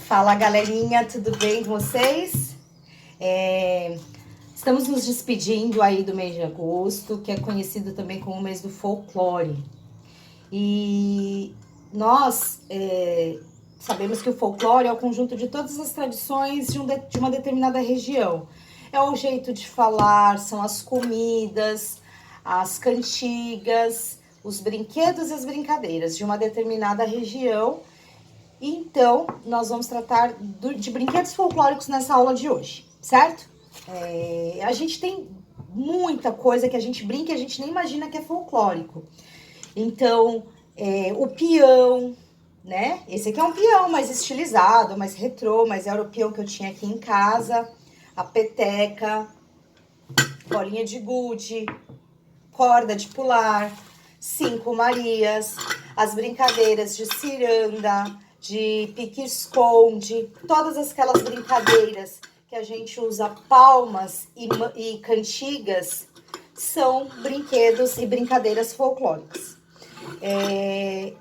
Fala, galerinha, tudo bem com vocês? Estamos nos despedindo aí do mês de agosto, que é conhecido também como o mês do folclore. E nós sabemos que o folclore é o conjunto de todas as tradições de uma determinada região. É o jeito de falar, são as comidas, as cantigas, os brinquedos e as brincadeiras de uma determinada região. Então, nós vamos tratar de brinquedos folclóricos nessa aula de hoje, certo? A gente tem muita coisa que a gente brinca e a gente nem imagina que é folclórico. Então, o peão, né? Esse aqui é um peão mais estilizado, mais retrô, mas era o peão que eu tinha aqui em casa. A peteca, bolinha de gude, corda de pular, 5 Marias, as brincadeiras de ciranda, de pique-esconde, todas aquelas brincadeiras que a gente usa palmas e cantigas, são brinquedos e brincadeiras folclóricas.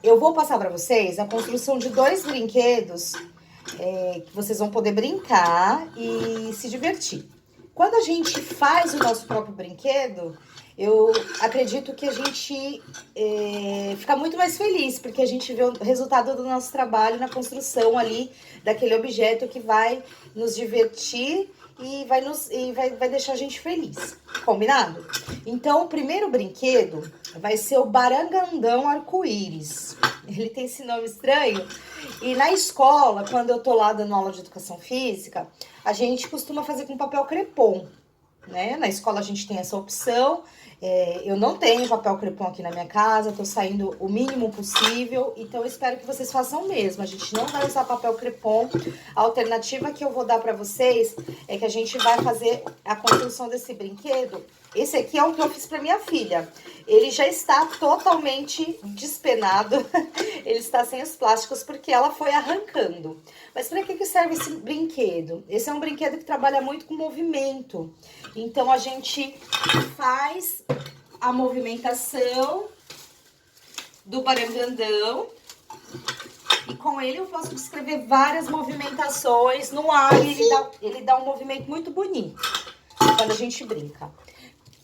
Eu vou passar para vocês a construção de 2 brinquedos que vocês vão poder brincar e se divertir. Quando a gente faz o nosso próprio brinquedo, eu acredito que a gente fica muito mais feliz, porque a gente vê o resultado do nosso trabalho na construção ali daquele objeto que vai nos divertir e vai deixar a gente feliz. Combinado? Então, o primeiro brinquedo vai ser o Barangandão Arco-Íris. Ele tem esse nome estranho. E na escola, quando eu tô lá dando aula de educação física, a gente costuma fazer com papel crepom, né? Na escola a gente tem essa opção. Eu não tenho papel crepom aqui na minha casa, tô saindo o mínimo possível, então eu espero que vocês façam mesmo. A gente não vai usar papel crepom. A alternativa que eu vou dar para vocês é que a gente vai fazer a construção desse brinquedo. Esse aqui é o que eu fiz para minha filha. Ele já está totalmente despenado, ele está sem os plásticos porque ela foi arrancando. Mas para que serve esse brinquedo? Esse é um brinquedo que trabalha muito com movimento. Então a gente faz a movimentação do barangandão e com ele eu posso descrever várias movimentações no ar e ele dá um movimento muito bonito quando a gente brinca.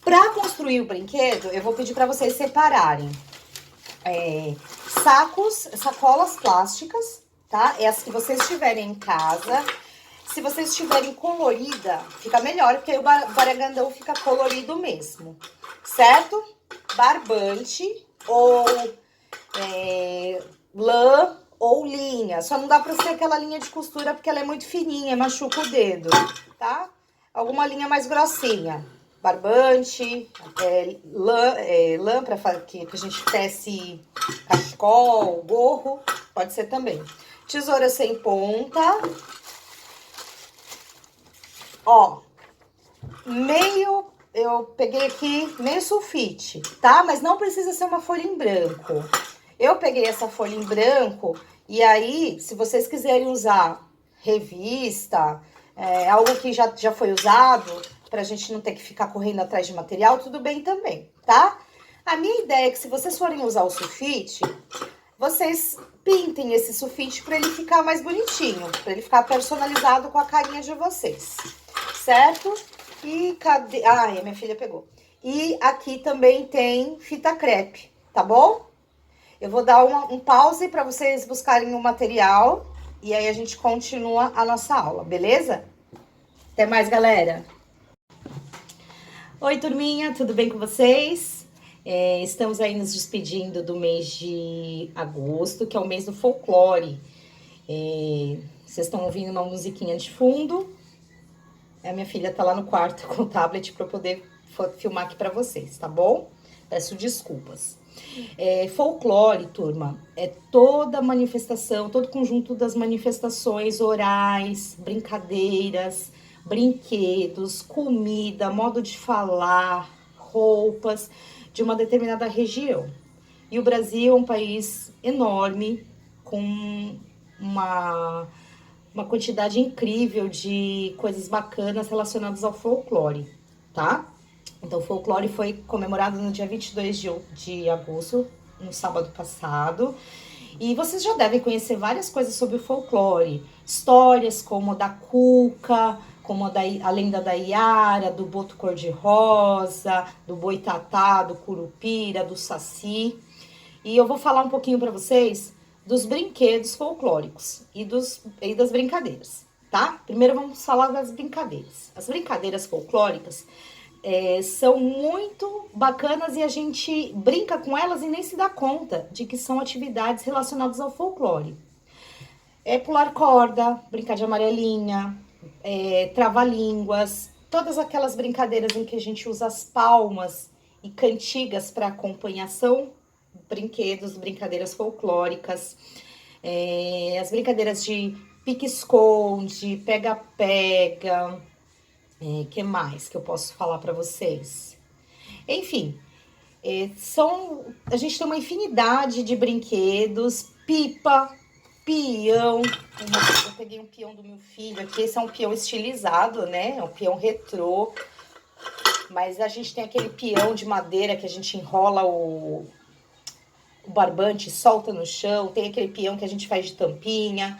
Para construir o brinquedo, eu vou pedir para vocês separarem sacolas plásticas, tá? As que vocês tiverem em casa. Se vocês tiverem colorida, fica melhor, porque aí o barangandão fica colorido mesmo, certo? Barbante ou lã ou linha. Só não dá pra ser aquela linha de costura, porque ela é muito fininha, machuca o dedo, tá? Alguma linha mais grossinha. Barbante, lã para que a gente tece cachecol, gorro, pode ser também. Tesoura sem ponta. Ó, eu peguei aqui meio sulfite, tá? Mas não precisa ser uma folha em branco. Eu peguei essa folha em branco e aí, se vocês quiserem usar revista, algo que já foi usado, pra gente não ter que ficar correndo atrás de material, tudo bem também, tá? A minha ideia é que se vocês forem usar o sulfite, vocês pintem esse sulfite pra ele ficar mais bonitinho, pra ele ficar personalizado com a carinha de vocês, certo? E cadê? Ai, a minha filha pegou. E aqui também tem fita crepe, tá bom? Eu vou dar um pause pra vocês buscarem o material e aí a gente continua a nossa aula, beleza? Até mais, galera! Oi, turminha, tudo bem com vocês? Estamos aí nos despedindo do mês de agosto, que é o mês do folclore. Vocês estão ouvindo uma musiquinha de fundo. A minha filha tá lá no quarto com o tablet para poder filmar aqui para vocês, tá bom? Peço desculpas. Folclore, turma, é toda manifestação, todo conjunto das manifestações orais, brincadeiras, brinquedos, comida, modo de falar, roupas de uma determinada região. E o Brasil é um país enorme, com uma quantidade incrível de coisas bacanas relacionadas ao folclore, tá? Então, o folclore foi comemorado no dia 22 de agosto, no sábado passado. E vocês já devem conhecer várias coisas sobre o folclore. Histórias como a da Cuca, como a lenda da Iara, do Boto Cor-de-Rosa, do Boitatá, do Curupira, do Saci. E eu vou falar um pouquinho para vocês dos brinquedos folclóricos e das brincadeiras, tá? Primeiro vamos falar das brincadeiras. As brincadeiras folclóricas são muito bacanas e a gente brinca com elas e nem se dá conta de que são atividades relacionadas ao folclore. Pular corda, brincar de amarelinha, trava-línguas, todas aquelas brincadeiras em que a gente usa as palmas e cantigas para acompanhação, brinquedos, brincadeiras folclóricas, as brincadeiras de pique-esconde, pega-pega, que mais que eu posso falar para vocês? Enfim, a gente tem uma infinidade de brinquedos, pipa, peão. Eu peguei um peão do meu filho aqui, esse é um peão estilizado, né? É um peão retrô. Mas a gente tem aquele peão de madeira que a gente enrola o barbante, solta no chão. Tem aquele peão que a gente faz de tampinha.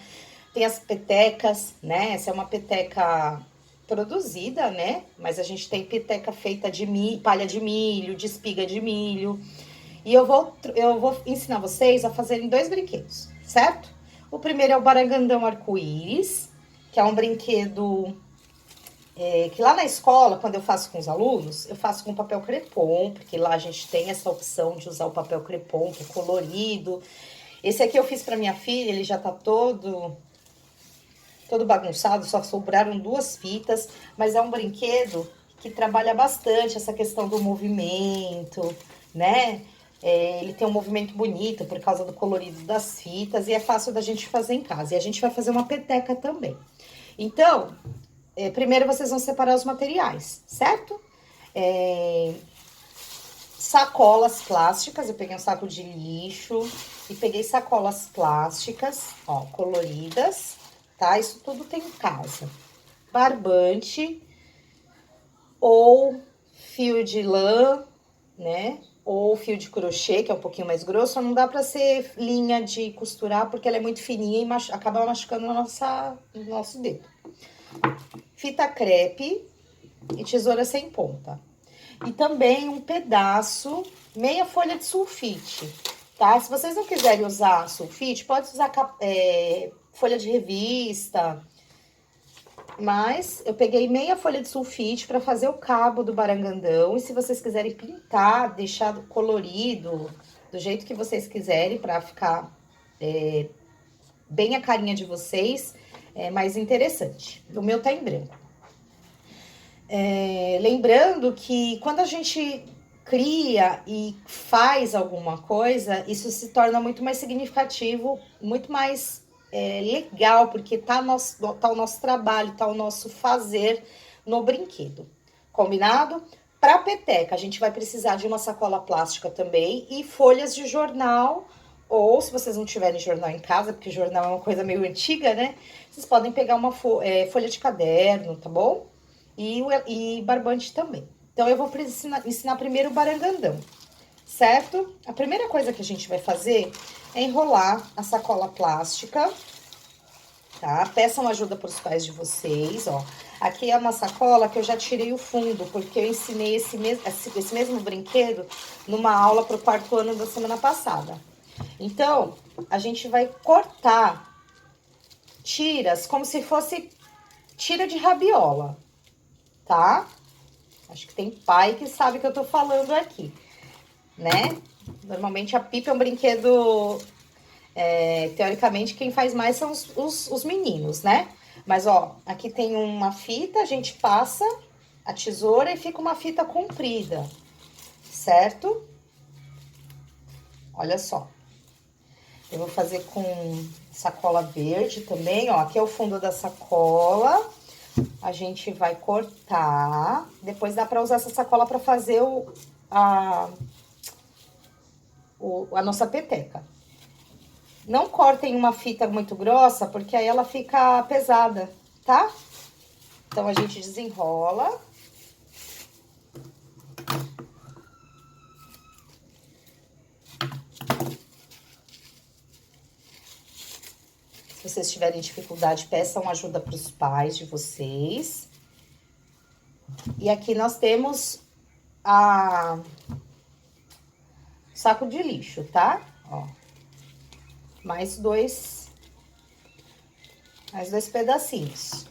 Tem as petecas, né? Essa é uma peteca produzida, né? Mas a gente tem peteca feita de palha de milho, de espiga de milho. E eu vou ensinar vocês a fazerem 2 brinquedos, certo? O primeiro é o barangandão arco-íris, que é um brinquedo que lá na escola, quando eu faço com os alunos, eu faço com papel crepom, porque lá a gente tem essa opção de usar o papel crepom, que é colorido. Esse aqui eu fiz para minha filha, ele já tá todo bagunçado, só sobraram 2 fitas, mas é um brinquedo que trabalha bastante essa questão do movimento, né? Ele tem um movimento bonito por causa do colorido das fitas e é fácil da gente fazer em casa. E a gente vai fazer uma peteca também. Então, primeiro vocês vão separar os materiais, certo? Sacolas plásticas, eu peguei um saco de lixo e peguei sacolas plásticas, ó, coloridas, tá? Isso tudo tem em casa. Barbante ou fio de lã, né? Ou fio de crochê, que é um pouquinho mais grosso, não dá pra ser linha de costurar, porque ela é muito fininha e acaba machucando no nosso dedo. Fita crepe e tesoura sem ponta. E também um pedaço, meia folha de sulfite, tá? Se vocês não quiserem usar sulfite, pode usar folha de revista, mas eu peguei meia folha de sulfite para fazer o cabo do barangandão. E se vocês quiserem pintar, deixar colorido, do jeito que vocês quiserem, para ficar bem a carinha de vocês, é mais interessante. O meu tá em branco. Lembrando que quando a gente cria e faz alguma coisa, isso se torna muito mais significativo, muito mais legal, porque tá o nosso trabalho, tá o nosso fazer no brinquedo. Combinado? Para peteca, a gente vai precisar de uma sacola plástica também e folhas de jornal, ou se vocês não tiverem jornal em casa, porque jornal é uma coisa meio antiga, né? Vocês podem pegar uma folha de caderno, tá bom? E barbante também. Então, eu vou ensinar primeiro o barangandão, certo? A primeira coisa que a gente vai fazer é enrolar a sacola plástica, tá? Peçam ajuda para os pais de vocês, ó. Aqui é uma sacola que eu já tirei o fundo, porque eu ensinei esse mesmo brinquedo numa aula para o 4º ano da semana passada. Então, a gente vai cortar tiras como se fosse tira de rabiola, tá? Acho que tem pai que sabe que eu tô falando aqui, né? Normalmente a pipa é um brinquedo, teoricamente, quem faz mais são os meninos, né? Mas, ó, aqui tem uma fita, a gente passa a tesoura e fica uma fita comprida, certo? Olha só. Eu vou fazer com sacola verde também, ó. Aqui é o fundo da sacola. A gente vai cortar. Depois dá pra usar essa sacola pra fazer a nossa peteca. Não cortem uma fita muito grossa, porque aí ela fica pesada, tá? Então, a gente desenrola. vocês tiverem dificuldade, peçam ajuda para os pais de vocês. E aqui nós temos a saco de lixo, tá? Ó. Mais dois pedacinhos.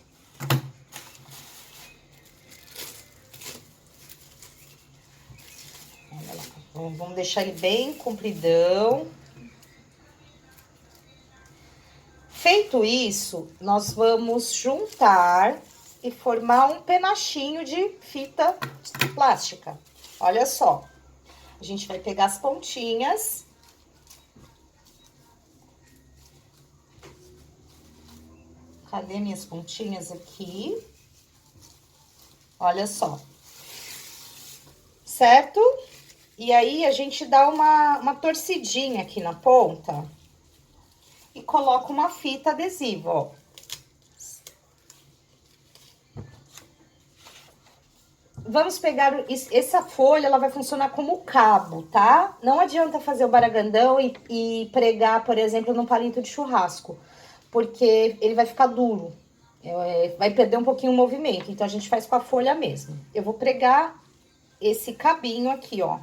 Olha lá. Vamos deixar ele bem compridão. Feito isso, nós vamos juntar e formar um penachinho de fita plástica. Olha só. A gente vai pegar as pontinhas. Cadê minhas pontinhas aqui? Olha só. Certo? E aí, a gente dá uma torcidinha aqui na ponta. E coloca uma fita adesiva, ó. Vamos pegar essa folha, ela vai funcionar como cabo, tá? Não adianta fazer o baragandão e pregar, por exemplo, num palito de churrasco, porque ele vai ficar duro, vai perder um pouquinho o movimento, então a gente faz com a folha mesmo. Eu vou pregar esse cabinho aqui, ó.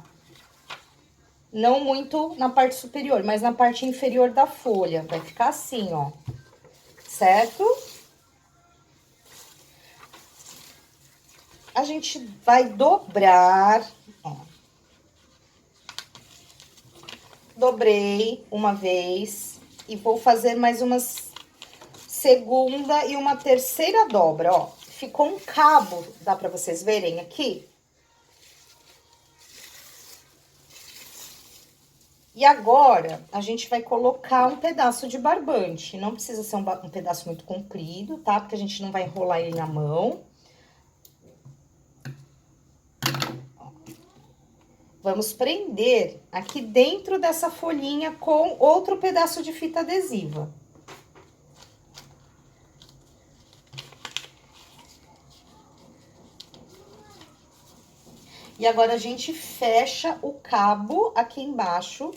Não muito na parte superior, mas na parte inferior da folha. Vai ficar assim, ó. Certo? A gente vai dobrar, ó. Dobrei uma vez e vou fazer mais uma segunda e uma terceira dobra, ó. Ficou um cabo, dá pra vocês verem aqui? E agora, a gente vai colocar um pedaço de barbante. Não precisa ser um pedaço muito comprido, tá? Porque a gente não vai enrolar ele na mão. Vamos prender aqui dentro dessa folhinha com outro pedaço de fita adesiva. E agora, a gente fecha o cabo aqui embaixo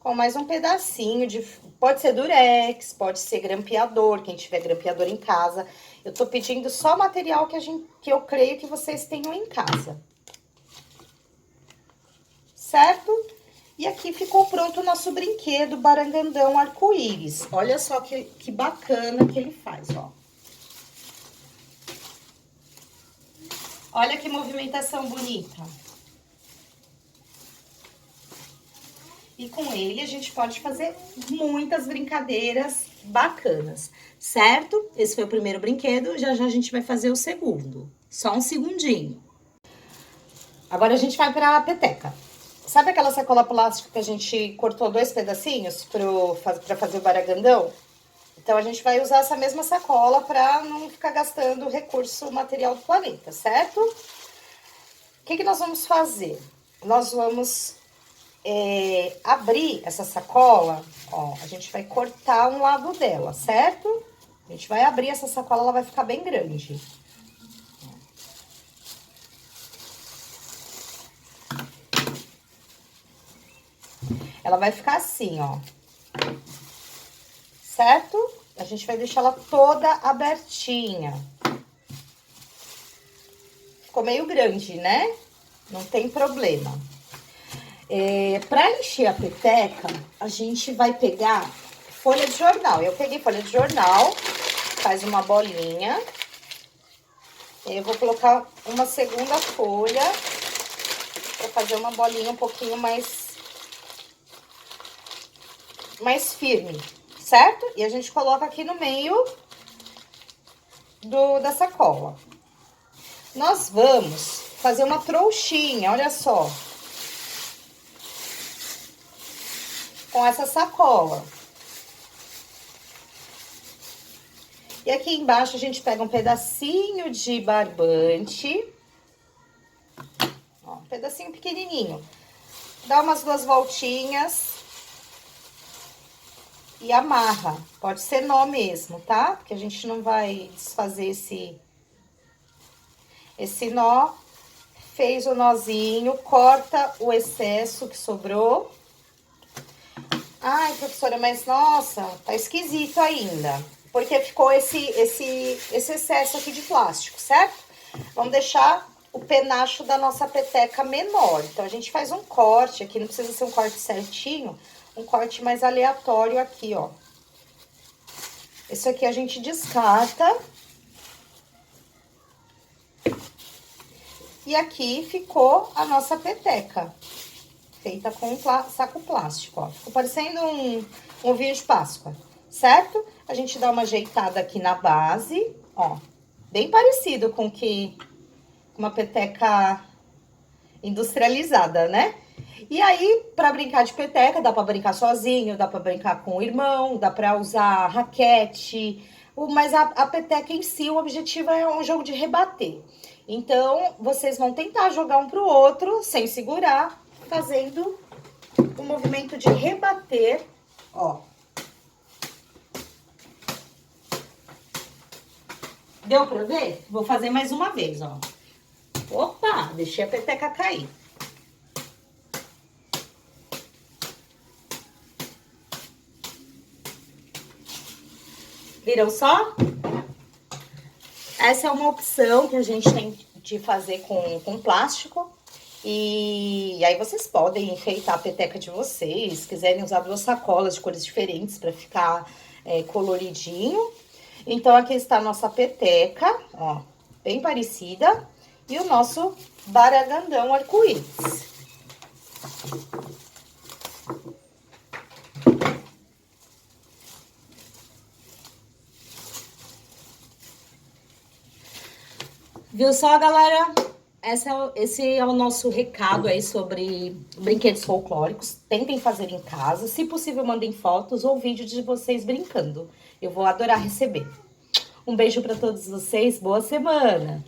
com mais um pedacinho de... Pode ser durex, pode ser grampeador, quem tiver grampeador em casa. Eu tô pedindo só material que eu creio que vocês tenham em casa. Certo? E aqui ficou pronto o nosso brinquedo barangandão arco-íris. Olha só que bacana que ele faz, ó. Olha que movimentação bonita. E com ele a gente pode fazer muitas brincadeiras bacanas, certo? Esse foi o primeiro brinquedo, já já a gente vai fazer o segundo. Só um segundinho. Agora a gente vai pra peteca. Sabe aquela sacola plástica que a gente cortou 2 pedacinhos pra fazer o baragandão? Então, a gente vai usar essa mesma sacola pra não ficar gastando recurso material do planeta, certo? O que nós vamos fazer? Nós vamos abrir essa sacola, ó, a gente vai cortar um lado dela, certo? A gente vai abrir essa sacola, ela vai ficar bem grande. Ela vai ficar assim, ó. Certo? A gente vai deixar ela toda abertinha. Ficou meio grande, né? Não tem problema. Pra encher a peteca, a gente vai pegar folha de jornal. Eu peguei folha de jornal, faz uma bolinha. Eu vou colocar uma segunda folha pra fazer uma bolinha um pouquinho mais firme, certo? E a gente coloca aqui no meio da sacola. Nós vamos fazer uma trouxinha, olha só. Com essa sacola. E aqui embaixo a gente pega um pedacinho de barbante. Ó, um pedacinho pequenininho. Dá umas 2 voltinhas. E amarra. Pode ser nó mesmo, tá? Porque a gente não vai desfazer esse nó. Fez o nozinho, corta o excesso que sobrou. Ai, professora, mas nossa, tá esquisito ainda. porque ficou esse excesso aqui de plástico, certo? Vamos deixar o penacho da nossa peteca menor. Então, a gente faz um corte aqui, não precisa ser um corte certinho, um corte mais aleatório aqui, ó. Isso aqui a gente descarta. E aqui ficou a nossa peteca, feita com saco plástico, ó. Ficou parecendo um ovinho de Páscoa, certo? A gente dá uma ajeitada aqui na base, ó. Bem parecido com que uma peteca industrializada, né? E aí, pra brincar de peteca, dá pra brincar sozinho, dá pra brincar com o irmão, dá pra usar raquete. Mas a peteca em si, o objetivo é um jogo de rebater. Então, vocês vão tentar jogar um pro outro, sem segurar, fazendo o movimento de rebater, ó. Deu pra ver? Vou fazer mais uma vez, ó. Opa, deixei a peteca cair. Viram só? Essa é uma opção que a gente tem de fazer com plástico. E aí vocês podem enfeitar a peteca de vocês, se quiserem usar 2 sacolas de cores diferentes para ficar coloridinho. Então, aqui está a nossa peteca, ó, bem parecida. E o nosso baragandão arco-íris. Viu só, galera? Esse é o nosso recado aí sobre brinquedos folclóricos. Tentem fazer em casa. Se possível, mandem fotos ou vídeos de vocês brincando. Eu vou adorar receber. Um beijo para todos vocês. Boa semana!